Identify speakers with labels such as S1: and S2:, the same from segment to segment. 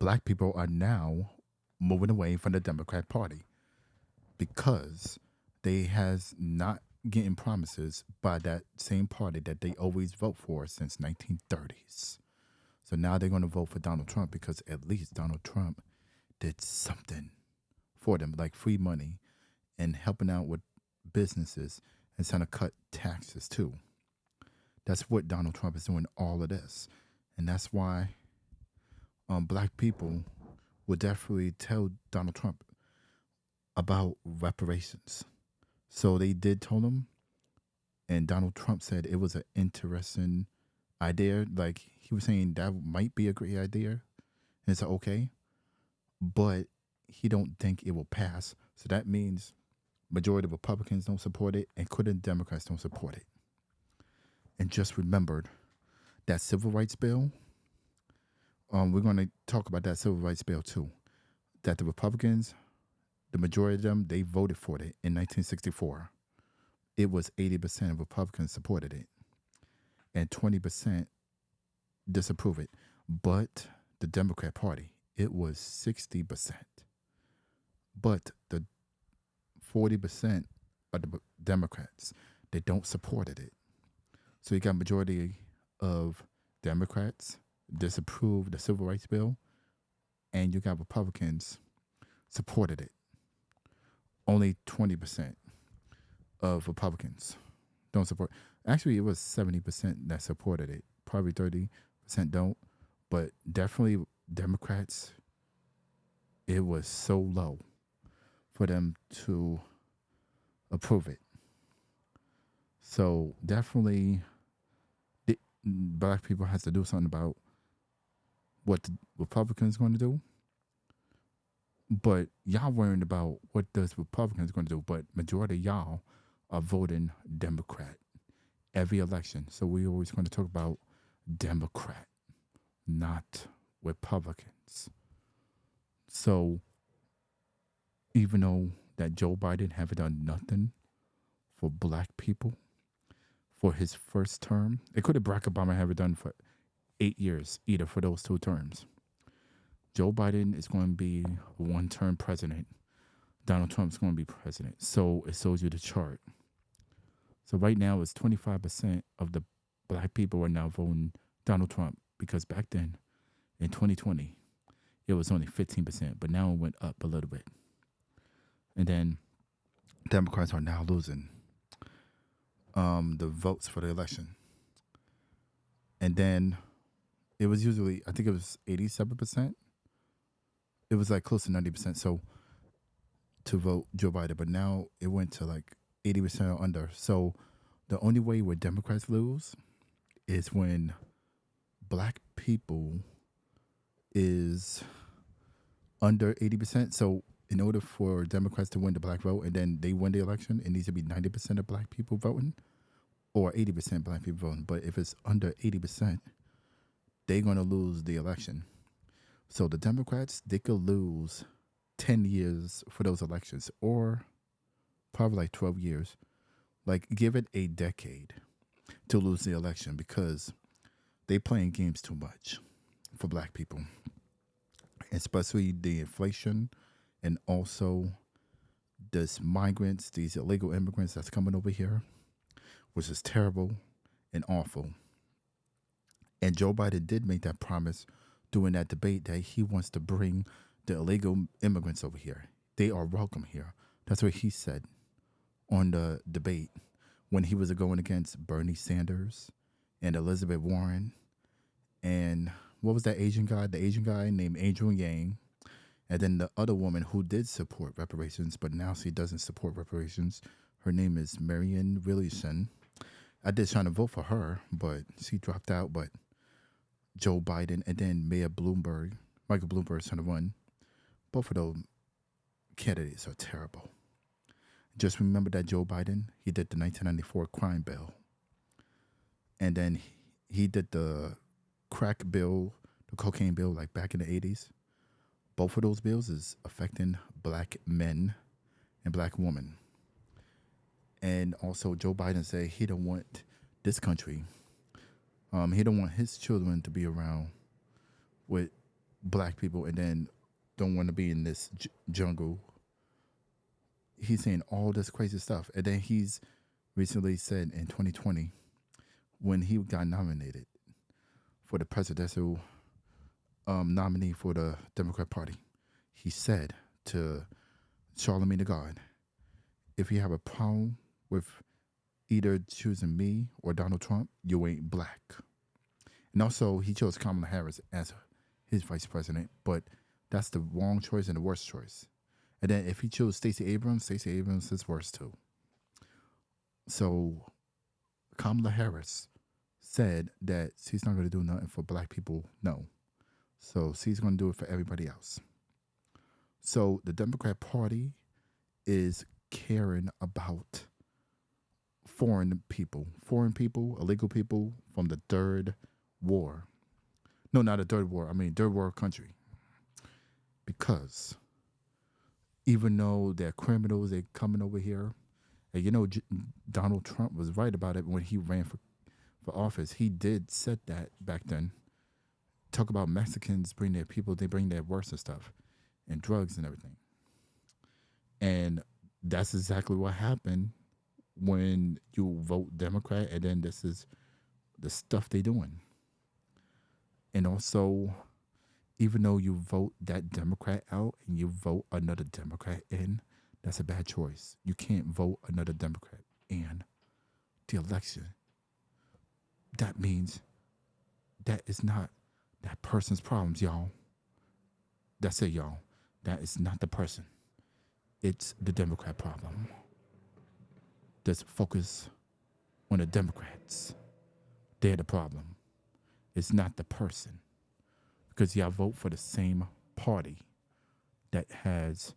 S1: black people are now moving away from the Democrat Party because they has not getting promises by that same party that they always vote for since 1930s. So now they're going to vote for Donald Trump because at least Donald Trump did something for them, like free money and helping out with businesses and trying to cut taxes too. That's what Donald Trump is doing, all of this. And that's why black people will definitely tell Donald Trump about reparations. So they did tell him, and Donald Trump said it was an interesting idea. Like he was saying that might be a great idea, and it's okay, but he don't think it will pass. So that means majority of Republicans don't support it, including Democrats don't support it. And just remembered that civil rights bill. We're going to talk about that civil rights bill too. That the Republicans, the majority of them, they voted for it in 1964. It was 80% of Republicans supported it, and 20% disapprove it. But the Democrat Party, it was 60%. But the 40% of the Democrats, they don't supported it. So you got majority of Democrats disapprove the civil rights bill, and you got Republicans supported it. Only 20% of Republicans don't support. Actually, it was 70% that supported it. Probably 30% don't, but definitely Democrats. It was so low for them to approve it. So definitely, black people has to do something about what the Republicans going to do. But y'all worrying about what does Republicans going to do. But majority of y'all are voting Democrat every election. So we always going to talk about Democrat, not Republicans. So even though that Joe Biden haven't done nothing for black people for his first term, it could have Barack Obama have done for 8 years, either for those two terms. Joe Biden is going to be a one-term president. Donald Trump is going to be president. So it shows you the chart. So right now it's 25% of the black people are now voting Donald Trump because back then in 2020 it was only 15%, but now it went up a little bit. And then Democrats are now losing the votes for the election. And then it was usually, I think it was 87%. It was like close to 90%. So to vote Joe Biden, but now it went to like 80% or under. So the only way where Democrats lose is when black people is under 80%. So in order for Democrats to win the black vote and then they win the election, it needs to be 90% of black people voting or 80% black people voting. But if it's under 80%, they're going to lose the election. So the Democrats, they could lose 10 years for those elections or probably like 12 years. Like give it a decade to lose the election because they playing games too much for black people, especially the inflation and also this migrants, these illegal immigrants that's coming over here, which is terrible and awful. And Joe Biden did make that promise during that debate that he wants to bring the illegal immigrants over here. They are welcome here. That's what he said on the debate when he was going against Bernie Sanders and Elizabeth Warren and what was that Asian guy? The Asian guy named Adrian Yang. And then the other woman who did support reparations, but now she doesn't support reparations. Her name is Marianne Williamson. I did try to vote for her, but she dropped out. But Joe Biden and then Mayor Bloomberg, Michael Bloomberg is trying to run. Both of those candidates are terrible. Just remember that Joe Biden, he did the 1994 crime bill. And then he did the crack bill, the cocaine bill, like back in the 80s. Both of those bills is affecting black men and black women. And also Joe Biden said he don't want this country, he don't want his children to be around with black people and then don't want to be in this jungle. He's saying all this crazy stuff. And then he's recently said in 2020, when he got nominated for the presidential nominee for the Democrat Party, he said to Charlemagne the God, if you have a problem with either choosing me or Donald Trump, you ain't black. And also, he chose Kamala Harris as his vice president, but that's the wrong choice and the worst choice. And then if he chose Stacey Abrams is worse too. So Kamala Harris said that she's not going to do nothing for black people. No. So she's going to do it for everybody else. So the Democrat Party is caring about foreign people, illegal people from the third war. No, not a third war. I mean, third world country. Because even though they're criminals, they're coming over here. And you know, Donald Trump was right about it when he ran for office. He did said that back then. Talk about Mexicans bring their people, they bring their worst and stuff, and drugs and everything. And that's exactly what happened when you vote Democrat, and then this is the stuff they doing. And also, even though you vote that Democrat out and you vote another Democrat in, that's a bad choice. You can't vote another Democrat in the election. That means that is not that person's problems, y'all. That's it, y'all. That is not the person. It's the Democrat problem. Let's focus on the Democrats. They're the problem. It's not the person. Because y'all vote for the same party that has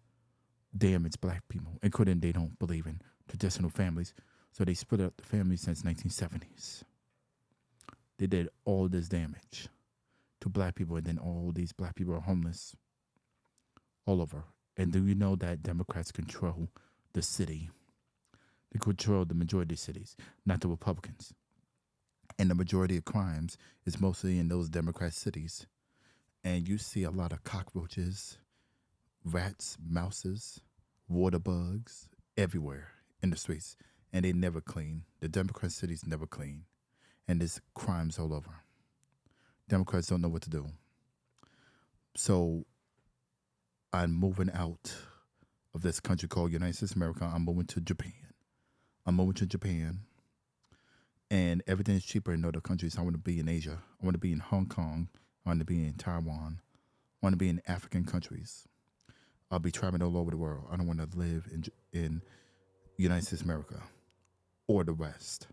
S1: damaged black people, including they don't believe in traditional families. So they split up the families since 1970s. They did all this damage to black people, and then all these black people are homeless all over. And do you know that Democrats control the city? They control the majority of cities, not the Republicans. And the majority of crimes is mostly in those Democrat cities. And you see a lot of cockroaches, rats, mouses, water bugs everywhere in the streets. And they never clean. The Democrat cities never clean. And there's crimes all over. Democrats don't know what to do. So I'm moving out of this country called United States of America. I'm moving to Japan. And everything is cheaper in other countries. I want to be in Asia. I want to be in Hong Kong. I want to be in Taiwan. I want to be in African countries. I'll be traveling all over the world. I don't want to live in United States of America or the West.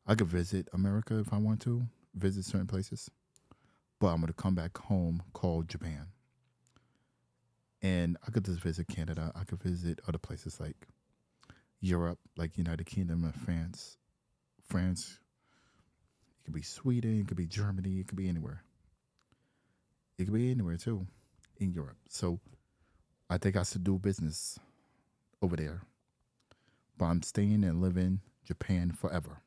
S1: I could visit America if I want to, visit certain places. But I'm going to come back home called Japan. And I could just visit Canada. I could visit other places like Europe, like United Kingdom and France. It could be Sweden. It could be Germany. It could be anywhere. It could be anywhere too in Europe. So I think I should do business over there. But I'm staying and living Japan forever.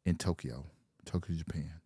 S1: In Tokyo, Japan.